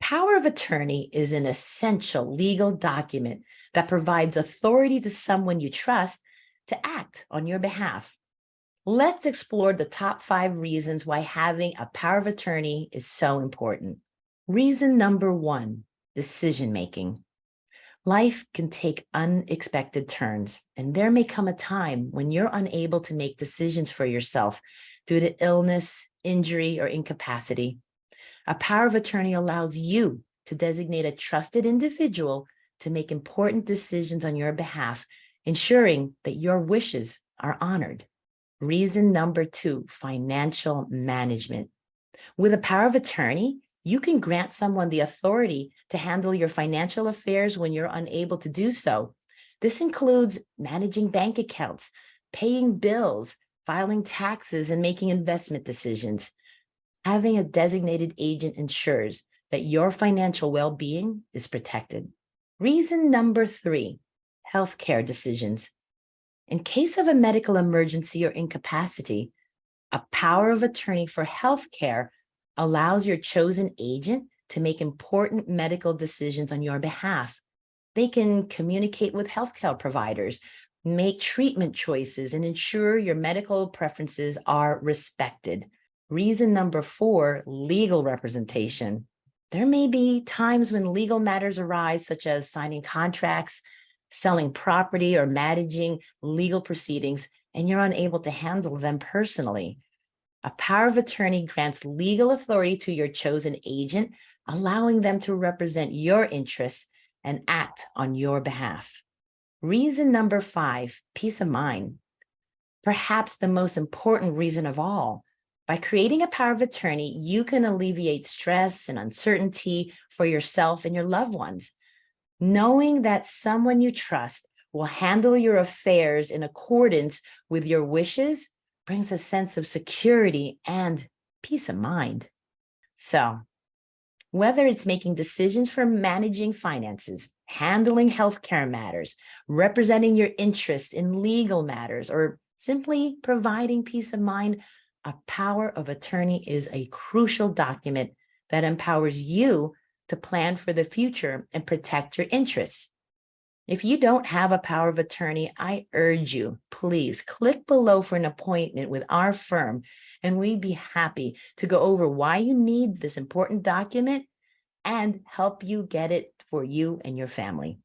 Power of attorney is an essential legal document that provides authority to someone you trust to act on your behalf. Let's explore the top 5 reasons why having a power of attorney is so important. Reason number 1, decision making. Life can take unexpected turns, and there may come a time when you're unable to make decisions for yourself due to illness, injury, or incapacity. A power of attorney allows you to designate a trusted individual to make important decisions on your behalf, ensuring that your wishes are honored. Reason number 2, financial management. With a power of attorney, you can grant someone the authority to handle your financial affairs when you're unable to do so. This includes managing bank accounts, paying bills, filing taxes, and making investment decisions. Having a designated agent ensures that your financial well-being is protected. Reason number 3, healthcare decisions. In case of a medical emergency or incapacity, a power of attorney for healthcare allows your chosen agent to make important medical decisions on your behalf. They can communicate with healthcare providers, make treatment choices, and ensure your medical preferences are respected. Reason number 4, legal representation. There may be times when legal matters arise, such as signing contracts, selling property, or managing legal proceedings, and you're unable to handle them personally. A power of attorney grants legal authority to your chosen agent, allowing them to represent your interests and act on your behalf. Reason number 5, peace of mind. Perhaps the most important reason of all. By creating a power of attorney, you can alleviate stress and uncertainty for yourself and your loved ones. Knowing that someone you trust will handle your affairs in accordance with your wishes brings a sense of security and peace of mind. So, whether it's making decisions for managing finances, handling healthcare matters, representing your interests in legal matters, or simply providing peace of mind, a power of attorney is a crucial document that empowers you to plan for the future and protect your interests. If you don't have a power of attorney, I urge you, please click below for an appointment with our firm, and we'd be happy to go over why you need this important document and help you get it for you and your family.